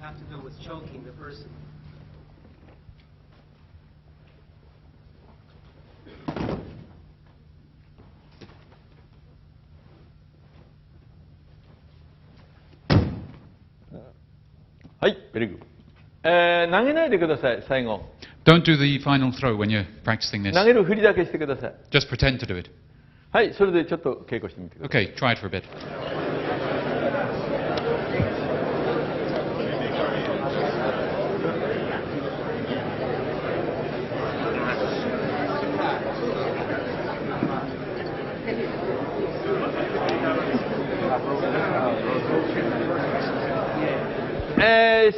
have to do with choking the person. Very good. 投げないでください、最後。 Don't do the final throw when you're practicing this. 投げるふりだけしてください。 Just pretend to do it. はい、それでちょっと稽古してみてください。 Okay, try it for a bit. Okay.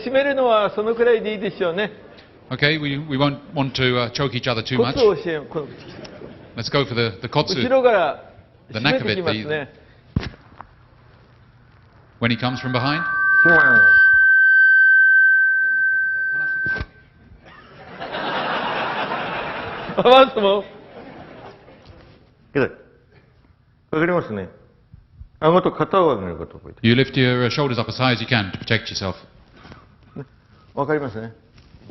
締めるのはそのくらいでいいでしょうね。 Okay, we won't want to choke each other too コ much. ツを教えよう。Let's go for the kotsu. 後ろから締 The め neck of て it, きますね。 When he comes from behind. 回すもわかりますね。顎と肩を上げることを覚えて。 You lift your shoulders up as high as you can to protect yourself. わかりますね。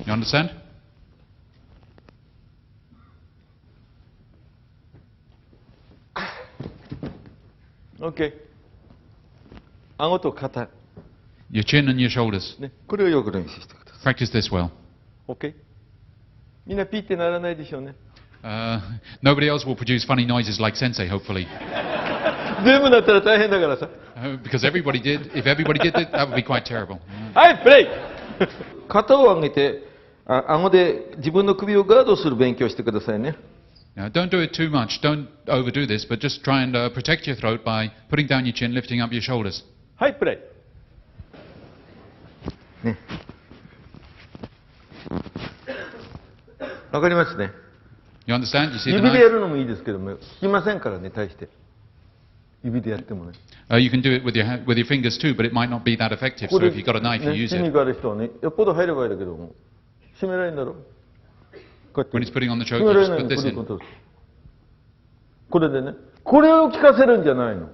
You understand? OK。顎と肩。 Your chin and your shoulders. ね、これをよく練習してください。 Practice this well. OK。みんなピーってならないでしょうね。Nobody else will produce funny noises like Sensei, hopefully. 全部なったら大変だからさ。Because if everybody did it, that would be quite terrible. はい、プレイ肩を上げて、顎で自分の首をガードする勉強してくださいね。Now, don't do it too much. Don't overdo this, but just try and protect your throat by putting down your chin, lifting up your shoulders. はい、プレイ。ね。わかりますね。You understand? You see the 指でや knife? るのもいいですけども、効きませんからね、対して。指でやってもね。You can do it with your fingers too, but it might not be that effective. So if you've got a knife, you ね、 use 筋 it. 肉ある人はね、よっぽど入ればいいだけども、締められるんだろう。こうやって When he's putting on the choke, 締め you られ just ない put の this これ in. ことこれでね、これを効かせるんじゃないの。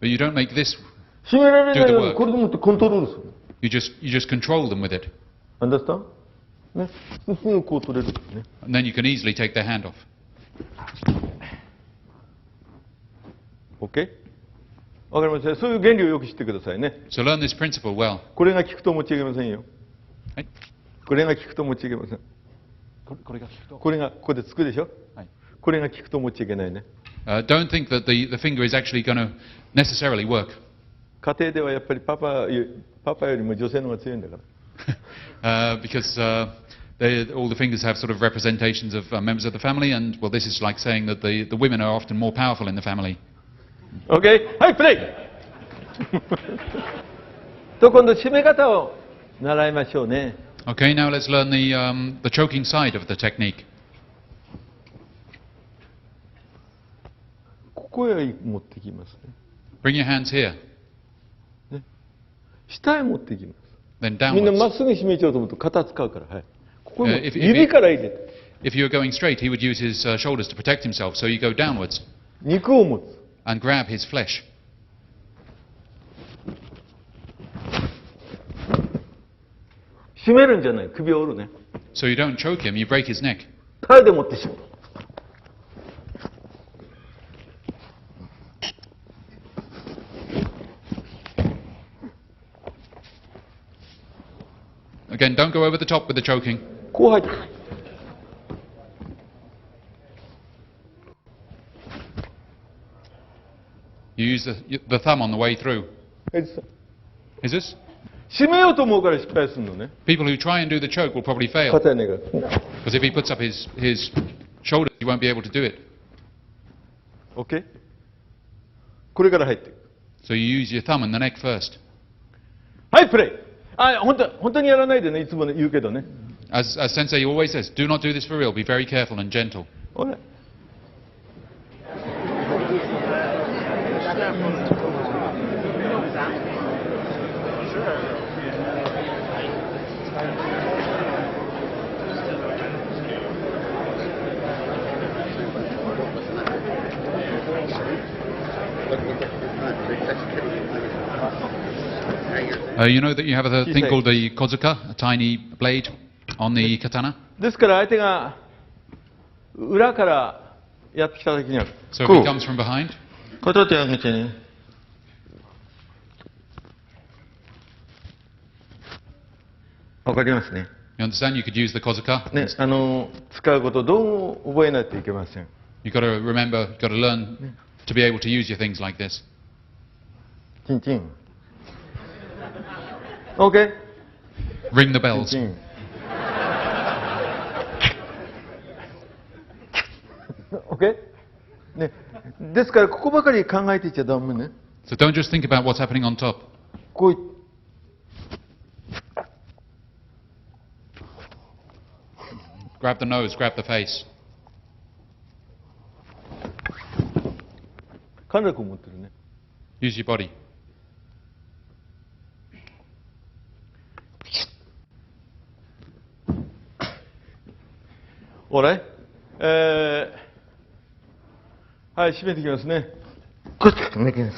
But you don't make this. 締められない Do the ように work. これでもってコントロールする。You just control them with it, Understand? ね、すぐこう取れるね。 and then you can easily take their hand off. OK? わかりました。そういう原理をよく知ってくださいね。 So learn this principle well. これが効くと持ち上げませんよ。はい。これが効くと持ち上げません。これがここでつくでしょ。はい。これが効くと持ち上げないね。Don't think that the finger is actually going to necessarily work. 家庭ではやっぱりパパよりも女性の方が強いんだから。Because all the fingers have sort of representations of members of the family, and well, this is like saying that the women are often more powerful in the family. OK? はい、プレイと、今度締め方を習いましょうね。 Okay, now let's learn the choking side of the technique. ここへ持ってきますね。 Bring your hands here, 下へ持ってきます。 then みんなまっ downwards. すぐ締めちゃうと思うと肩使うから。はい。ここへ if 指から入れて。 If you were going straight, he would use his shoulders to protect himself, so you go downwards 肉を持つ。 and grab his flesh. 締めるんじゃない。首を折るね。 So you don't choke him, you break his neck. タイで持って締める。Again, don't go over the top with the choking. こう入って。You use the thumb on the way through. エジさん Is this? 締めようと思うから失敗するのね。 People who try and do the choke will probably fail. 肩やねが。 Because if he puts up his shoulders, he won't be able to do it. OK? これから入っていく。 So you use your thumb and the neck first. はい、プレイ。本当にやらないでね、いつもね言うけどね。As Sensei always says, do not do this for real. Be very careful and gentle. ほら。You know that you have a thing called the kozuka, a tiny blade on the katana? ですから相手が裏からやってきたときには、So if こ he う comes from behind, 片手上げてね、わかりますね。 you understand? You could use the kozuka. ね、使うことをどう覚えないといけません。 You've got to remember, you've got to learn to be able to use your things like this. チンチン。OK? Ring the チン bells. チン。OK? ね、ですからここばかり考えていちゃダメね。 So don't just think about what's happening on top. こういGrab the nose, grab the face. かなりこう持ってるね。 Use your body. Alright? はい、締めていきますね。こっち向きます。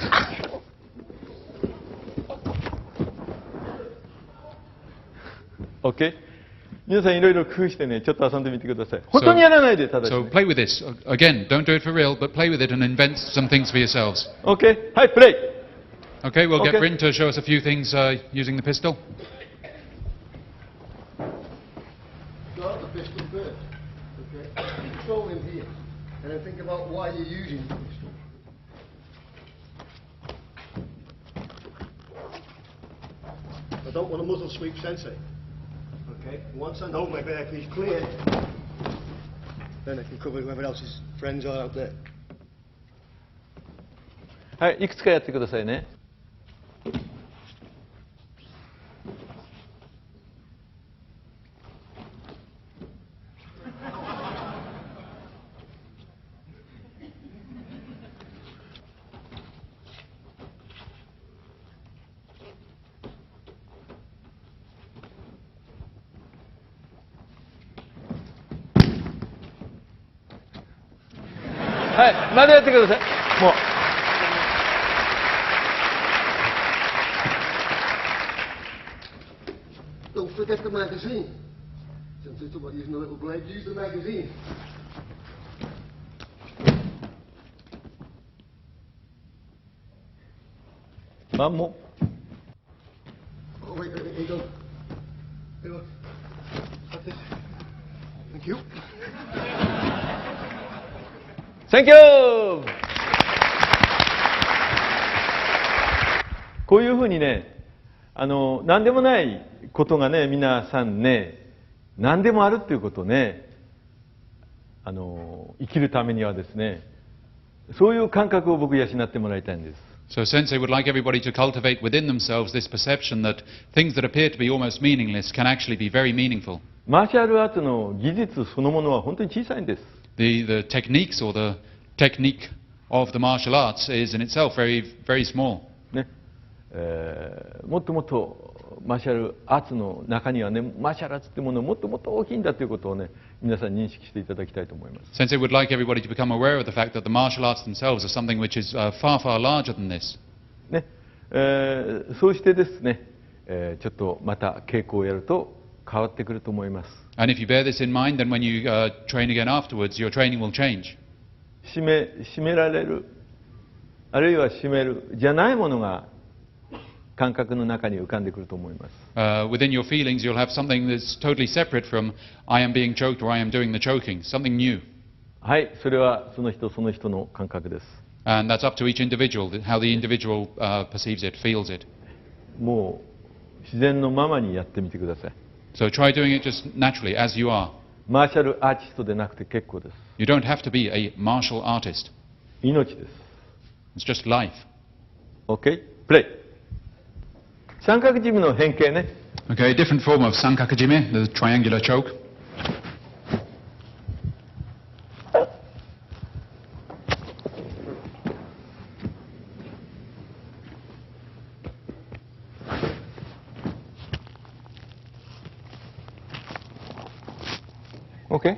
OK? 皆さんいろいろ工夫してね、ちょっと遊んでみてください。本当にやらないで、ただし、 So ね。play with this. Again, don't do it for real, but play with it and invent some things for yourselves. OK? はい、プレイ Okay, we'll get Okay. Rin to show us a few things using the pistol. Start the pistol first. Okay? Control him here. And then think about why you're using the pistol. I don't want a muzzle sweep sensei. Okay? Once I know my back is clear, then I can cover whoever else's friends are out there. はい、いくつかやってくださいね。はい、まだやってください。もう。Don't forget the magazine. Since it's about using a little blade, use the magazine. One more. Oh, wait, here you go. Here you go. That's it. Thank you. Thank you! こういうふうにね、何でもないことがね、皆さんね、何でもあるっていうことをね、生きるためにはですね、そういう感覚を僕養ってもらいたいんです。So Sensei would like everybody to cultivate within themselves this perception that things that appear to be almost meaningless can actually be very meaningful. マーシャルアーツの技術そのものは本当に小さいんです。The techniques or the technique of the martial arts is in itself very, very small. ね、もっともっとマーシャルアーツの中にはね、マーシャルアーツってものはもっともっと大きいんだということをね、皆さん認識していただきたいと思います。 Sensei would like everybody to become aware of the fact that the martial arts themselves are something which is far, far larger than this. ね、そうしてですね、ちょっとまた稽古をやると変わってくると思います。 And if you bear this in mind, then when you train again afterwards, your training will change. 締められる、あるいは締めるじゃないものが感覚の中に浮かんでくると思います。Within your feelings, you'll have something that's totally separate from I am being choked or I am doing the choking, something new. はい、それはその人その人の感覚です。And that's up to each individual, how the individual perceives it, feels it. もう自然のままにやってみてください。 So try doing it just naturally, as you are. マーシャルアーティストでなくて結構です。 You don't have to be a martial artist. 命です。 It's just life. OK? プレイ。三角ジムの変形ね。 Okay, different form of sankakajime, the triangular choke. OK?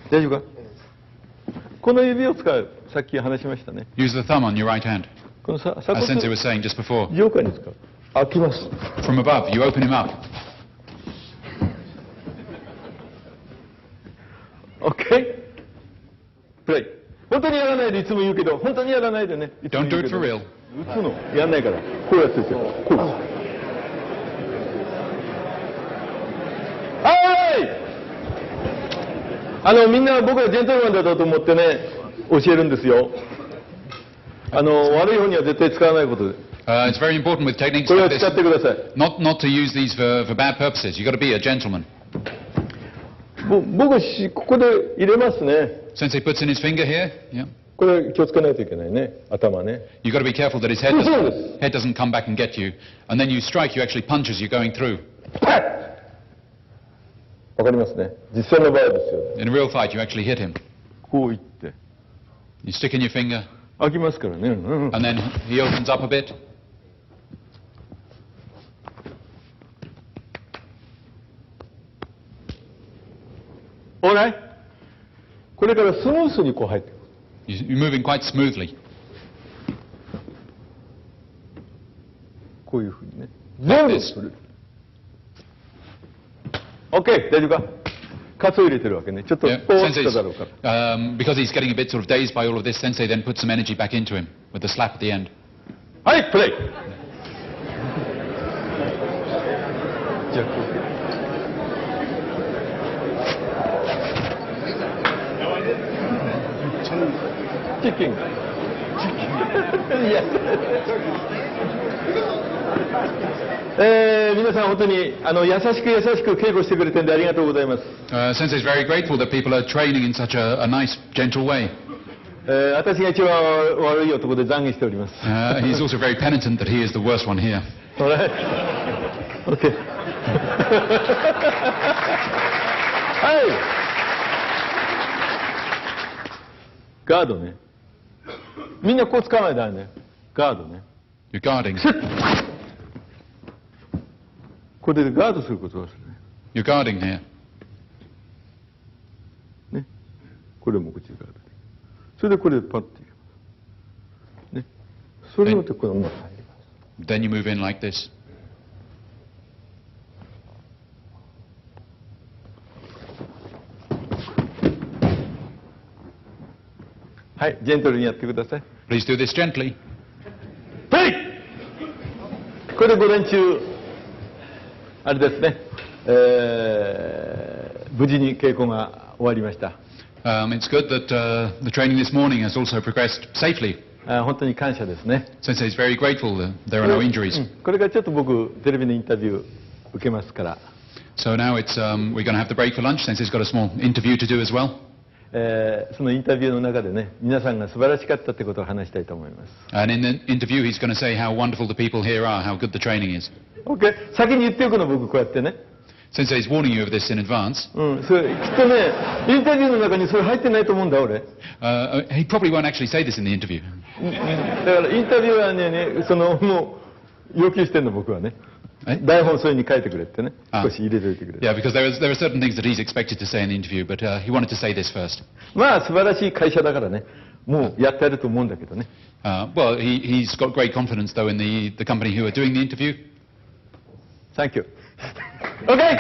大丈夫か？この指を使う。さっき話しましたね。 Use the thumb on your right hand. この鎖 As 骨 Sensei was saying just before. 上下に使う。開きます。 From above, you open him up. OK? プレイ。本当にやらないでいつも言うけど、本当にやらないでね。いつも Don't 言 do うけ it ど for real. 打つのやんないから。こうやってですよ。こうです。はい。みんな僕はジェントルマンだと思ってね、教えるんですよ。悪い方には絶対使わないことで。It's very important with techniques これは like 使 this ってください。 not to use these for bad purposes. You've got to be a gentleman. 僕、ここで入れますね。 Sensei puts in his finger here. Yeah. これ気をつけないといけないね。頭ね。 You've got to be careful that his head doesn't come back and get you. And then you strike, you actually punch as you're going through. わかりますね。実際の場合ですよ。 In a real fight, you actually hit him. こういって。 You stick in your finger, 開きますからね。and then he opens up a bit. オーライ。これからスムースにこう入ってくる。You're moving quite smoothly. こういうふうにね。全部それ。OK、大丈夫か。カツを入れてるわけね。ちょっと Yeah. ポーッとしただろうか。 Because he's getting a bit sort of dazed by all of this, Sensei then puts some energy back into him with the slap at the end. はい、プレイ。じゃあこう。チキン。いや。皆さん本当に優しく稽古してくれてんでありがとうございます。Sensei is very grateful that people are training in such a nice, gentle way. 私が一番悪い男で懺悔しております。He's also very penitent that he is the worst one here. Alright. Okay. はい。ガードね。みんなこう使わないとダメね。ガードね。You're guarding. これでガードすることをするね。 You're guarding here. ね。これもこっちガードで。それでこれでパッといきます。ね。それをってこのまま入ります。 Then you move in like this. はい、ジェントルにやってください。 Please do this gently. はい。これで午前中、あれですね、無事に稽古が終わりました。It's good that the training this morning has also progressed safely. 本当に感謝ですね。 Sensei is very grateful that there are no injuries. これからちょっと僕、テレビのインタビュー受けますから。So now it's we're going to have the break for lunch. Sensei's got a small interview to do as well. そのインタビューの中でね、皆さんが素晴らしかったってことを話したいと思います。And in the interview, he's going to say how wonderful the people here are, how good the training is. OK、先に言っておくの、僕こうやってね。Sensei's warning you of this in advance. それきっとね、インタビューの中にそれ入ってないと思うんだ、俺。He probably won't actually say this in the interview. だからインタビュアーにね、もう要求してんの、僕はね。台本それに書いてくれってね、少し入れておいてくれ。Yeah, because there are certain things that he's expected to say in the interview, but he wanted to say this first. まあ素晴らしい会社だからね、もうやってやると思うんだけどね。Well, he's got great confidence though in the company who are doing the interview. Thank you. Okay.